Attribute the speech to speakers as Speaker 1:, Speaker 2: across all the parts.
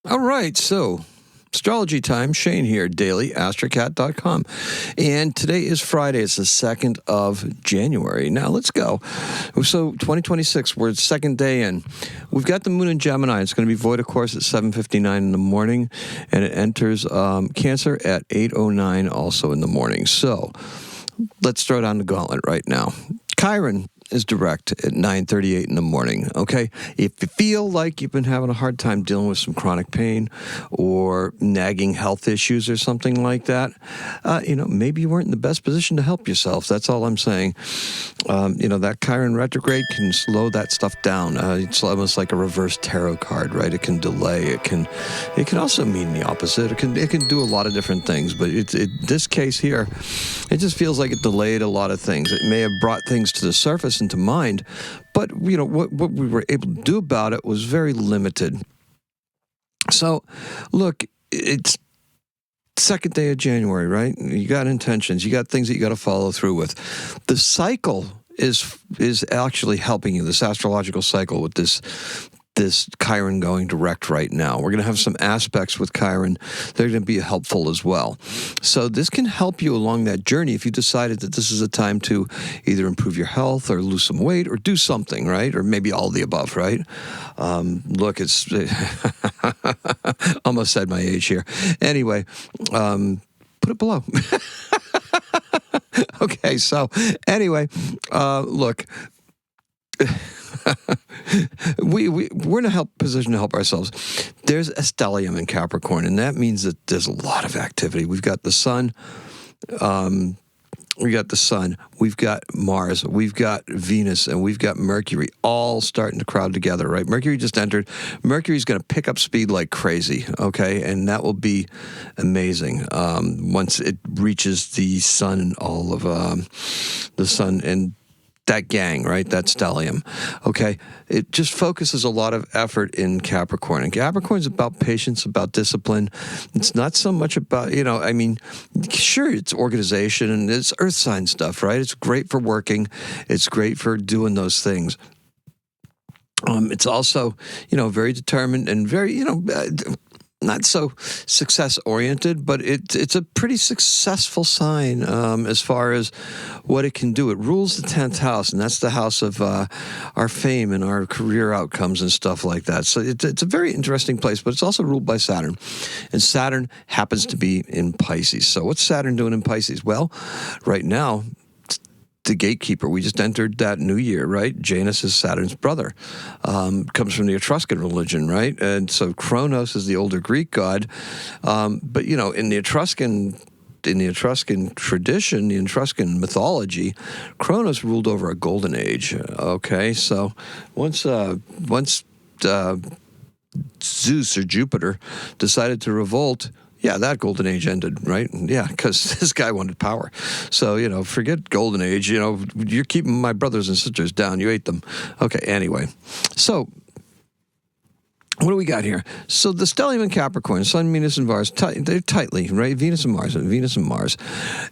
Speaker 1: All right, so astrology time. Shane here, daily-astrocat.com. And today is Friday. It's the 2nd of January. Now, let's go. So, 2026, we're the second day in. We've got the moon in Gemini. It's going to be void, of course, at 7:59 in the morning, and it enters Cancer at 8:09 also in the morning. So, let's throw down the gauntlet right now. Chiron is direct at 9:38 in the morning, okay? If you feel like you've been having a hard time dealing with some chronic pain or nagging health issues or something like that, maybe you weren't in the best position to help yourself. That's all I'm saying. That Chiron retrograde can slow that stuff down. It's almost like a reverse tarot card, right? It can delay. It can also mean the opposite. It can do a lot of different things, but this case here, it just feels like it delayed a lot of things. It may have brought things to the surface into mind, but what we were able to do about it was very limited. So, look, it's second day of January, right? You got intentions, you got things that you got to follow through with. The cycle is actually helping you. This astrological cycle with this Chiron going direct right now. We're going to have some aspects with Chiron that are going to be helpful as well. So this can help you along that journey if you decided that this is a time to either improve your health or lose some weight or do something, right? Or maybe all of the above, right? Look, it's almost said my age here. Anyway, put it below. Okay, so anyway, look, we're in a position to help ourselves. There's a stellium in Capricorn, and that means that there's a lot of activity. We've got the sun. We've got Mars, we've got Venus, and we've got Mercury all starting to crowd together, right? Mercury just entered. Mercury's going to pick up speed like crazy, okay? And that will be amazing once it reaches the sun and all of the sun and that gang, right? That stellium. Okay. It just focuses a lot of effort in Capricorn. And Capricorn's about patience, about discipline. It's not so much about, sure, it's organization and it's earth sign stuff, right? It's great for working. It's great for doing those things. It's also, very determined and very, not so success-oriented, but it's a pretty successful sign as far as what it can do. It rules the 10th house, and that's the house of our fame and our career outcomes and stuff like that. So it's a very interesting place, but it's also ruled by Saturn, and Saturn happens to be in Pisces. So what's Saturn doing in Pisces? Well, right now, the gatekeeper. We just entered that new year, right? Janus is Saturn's brother. Comes from the Etruscan religion, right? And so Kronos is the older Greek god. But in the Etruscan tradition, the Etruscan mythology, Kronos ruled over a golden age. Okay, so once Zeus or Jupiter decided to revolt, yeah, that golden age ended, right? Yeah, because this guy wanted power. So, forget golden age. You're keeping my brothers and sisters down. You ate them. Okay, anyway. So, what do we got here? So the stellium in Capricorn, Sun, Venus, and Mars, they're tightly, right? Venus and Mars,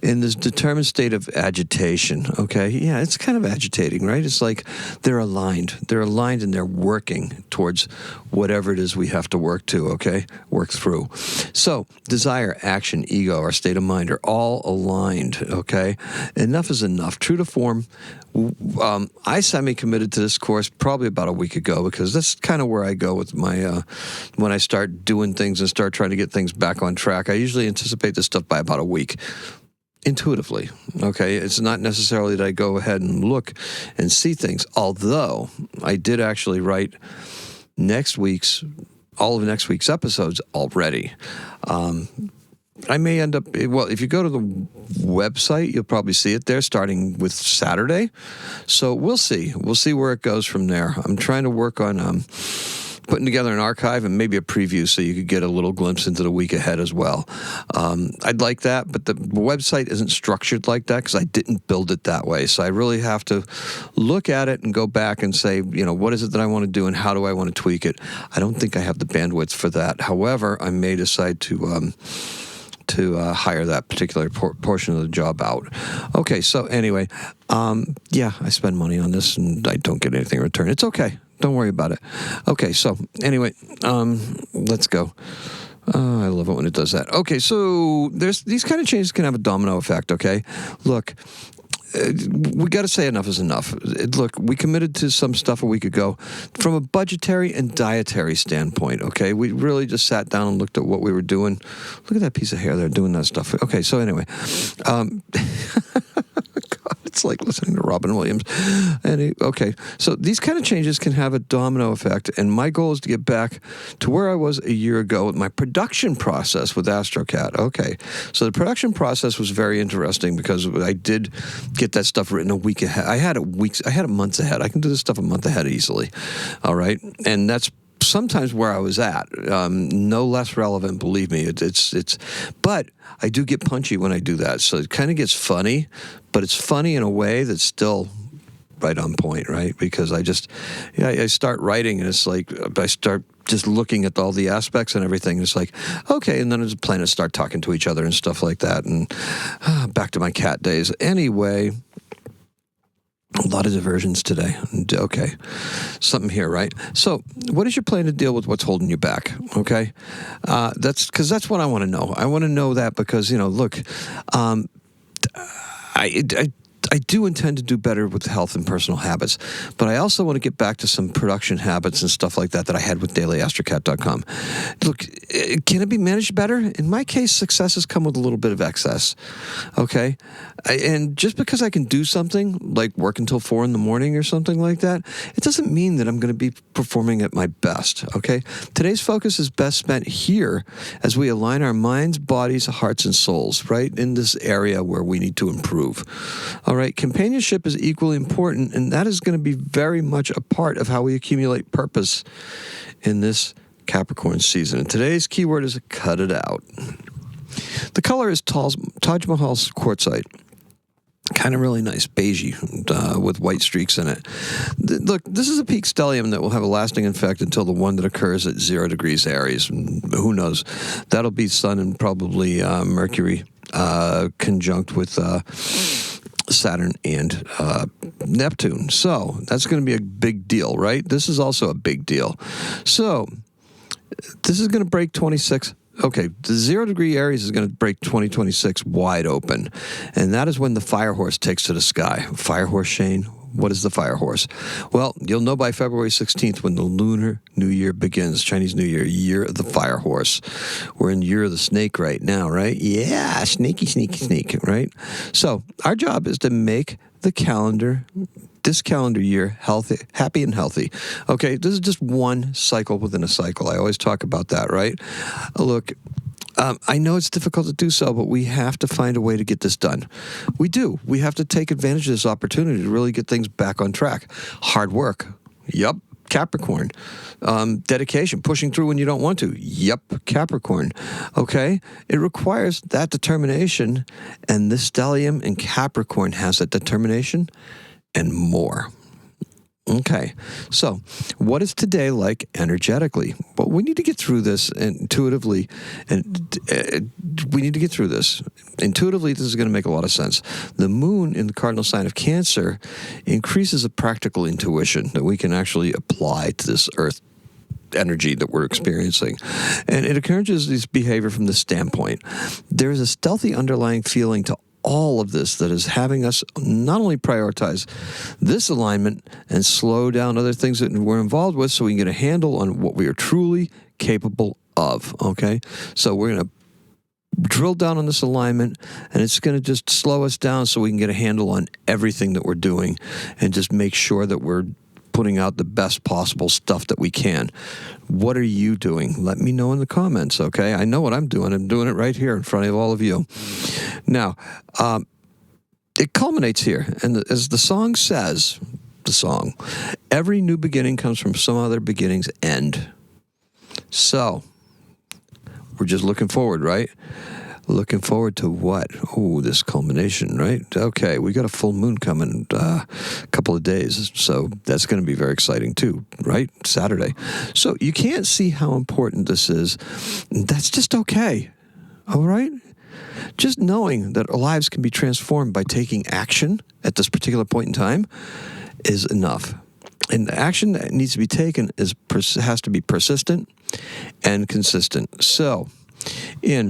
Speaker 1: in this determined state of agitation, okay? Yeah, it's kind of agitating, right? It's like they're aligned. They're aligned and they're working towards whatever it is we have to work to, okay? Work through. So desire, action, ego, our state of mind are all aligned, okay? Enough is enough. True to form. I semi-committed to this course probably about a week ago because that's kind of where I go with my, when I start doing things and start trying to get things back on track. I usually anticipate this stuff by about a week, intuitively, okay? It's not necessarily that I go ahead and look and see things, although I did actually write all of next week's episodes already. I may end up, if you go to the website, you'll probably see it there starting with Saturday. So we'll see. We'll see where it goes from there. I'm trying to work on putting together an archive and maybe a preview so you could get a little glimpse into the week ahead as well. I'd like that, but the website isn't structured like that because I didn't build it that way. So I really have to look at it and go back and say, what is it that I want to do and how do I want to tweak it? I don't think I have the bandwidth for that. However, I may decide to hire that particular portion of the job out. Okay, so anyway, I spend money on this and I don't get anything in return. It's okay. Don't worry about it. Okay, so anyway, let's go. I love it when it does that. Okay, so there's these kind of changes can have a domino effect, okay? Look, we got to say enough is enough. Look, we committed to some stuff a week ago from a budgetary and dietary standpoint, okay? We really just sat down and looked at what we were doing. Look at that piece of hair there doing that stuff. Okay, so anyway, God, it's like listening to Robin Williams. Okay, so these kind of changes can have a domino effect, and my goal is to get back to where I was a year ago with my production process with AstroCat. Okay, so the production process was very interesting because I did get that stuff written a week ahead. I had it months ahead. I can do this stuff a month ahead easily. All right, and that's sometimes where I was at. No less relevant, believe me. It's but I do get punchy when I do that. So it kind of gets funny, but it's funny in a way that's still right on point, right? Because I start writing and it's like, I start just looking at all the aspects and everything. It's like, okay, and then the planets start talking to each other and stuff like that. And back to my cat days. Anyway, a lot of diversions today. Okay. Something here, right? So what is your plan to deal with what's holding you back? Okay. That's what I want to know. I want to know that because, look, I do intend to do better with health and personal habits, but I also want to get back to some production habits and stuff like that I had with daily-astrocat.com. Look, can it be managed better? In my case, successes come with a little bit of excess, okay? And just because I can do something, like work until 4 in the morning or something like that, it doesn't mean that I'm going to be performing at my best, okay? Today's focus is best spent here as we align our minds, bodies, hearts, and souls, right, in this area where we need to improve. All right, companionship is equally important, and that is going to be very much a part of how we accumulate purpose in this Capricorn season. And today's keyword is cut it out. The color is Taj Mahal's quartzite. Kind of really nice, beigey, with white streaks in it. Look, this is a peak stellium that will have a lasting effect until the one that occurs at 0 degrees Aries. Who knows? That'll be Sun and probably Mercury conjunct with Saturn and Neptune. So that's going to be a big deal, right? This is also a big deal. So this is going to break 26. Okay, the 0 degree Aries is going to break 2026 wide open. And that is when the fire horse takes to the sky. Fire horse, Shane? What is the fire horse? Well, you'll know by February 16th when the Lunar New Year begins. Chinese New Year, year of the fire horse. We're in year of the snake right now, right? Yeah, sneaky, right? So our job is to make the calendar, this calendar year, healthy, happy and healthy. Okay, this is just one cycle within a cycle. I always talk about that, right? Look, I know it's difficult to do so, but we have to find a way to get this done. We do. We have to take advantage of this opportunity to really get things back on track. Hard work. Yep. Capricorn. Dedication. Pushing through when you don't want to. Yep. Capricorn. Okay? It requires that determination, and this stellium in Capricorn has that determination and more. Okay, so what is today like energetically? Well, we need to get through this intuitively, and we need to get through this. Intuitively, this is going to make a lot of sense. The moon in the cardinal sign of Cancer increases a practical intuition that we can actually apply to this earth energy that we're experiencing. And it encourages this behavior from this standpoint. There is a stealthy underlying feeling to all of this that is having us not only prioritize this alignment and slow down other things that we're involved with so we can get a handle on what we are truly capable of, okay? So we're going to drill down on this alignment, and it's going to just slow us down so we can get a handle on everything that we're doing and just make sure that we're putting out the best possible stuff that we can. What are you doing? Let me know in the comments, okay? I know what I'm doing. I'm doing it right here in front of all of you. Now, it culminates here, and as the song says, every new beginning comes from some other beginning's end. So, we're just looking forward, right? Looking forward to what? Oh, this culmination, right? Okay, we got a full moon coming a couple of days, so that's going to be very exciting too, right? Saturday. So you can't see how important this is. That's just okay, all right? Just knowing that our lives can be transformed by taking action at this particular point in time is enough. And the action that needs to be taken has to be persistent and consistent. So, in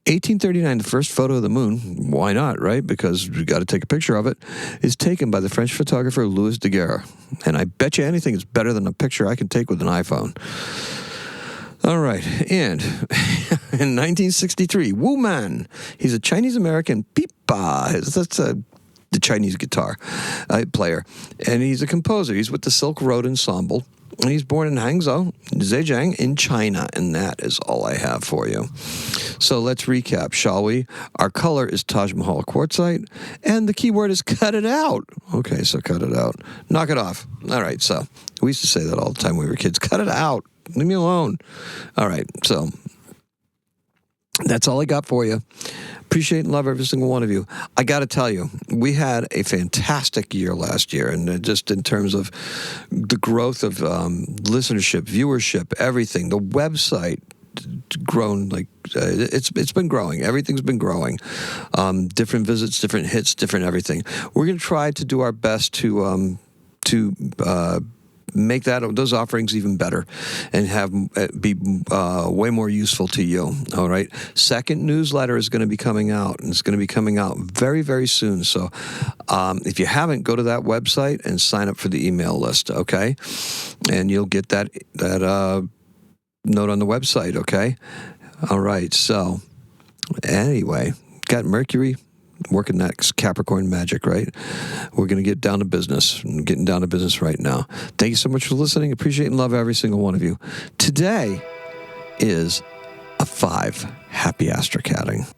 Speaker 1: 1839, the first photo of the moon, why not, right? Because we got to take a picture of it, is taken by the French photographer Louis Daguerre. And I bet you anything is better than a picture I can take with an iPhone. All right, and in 1963, Wu Man, he's a Chinese-American pipa. That's the Chinese guitar player. And he's a composer. He's with the Silk Road Ensemble. And he's born in Hangzhou, Zhejiang, in China. And that is all I have for you. So let's recap, shall we? Our color is Taj Mahal quartzite. And the keyword is cut it out. Okay, so cut it out. Knock it off. All right, so we used to say that all the time when we were kids. Cut it out. Leave me alone. All right, so that's all I got for you. Appreciate and love every single one of you. I got to tell you, we had a fantastic year last year, and just in terms of the growth of listenership, viewership, everything. The website grown like it's been growing. Everything's been growing. Different visits, different hits, different everything. We're going to try to do our best to make those offerings even better and have be way more useful to you. All right. Second newsletter is going to be coming out, and it's going to be coming out very, very soon. So if you haven't, go to that website and sign up for the email list. Okay. And you'll get that note on the website. Okay. All right. So anyway, got Mercury working that Capricorn magic, right? We're going to get down to business. I'm getting down to business right now. Thank you so much for listening. Appreciate and love every single one of you. Today is a 5. Happy astrocatting.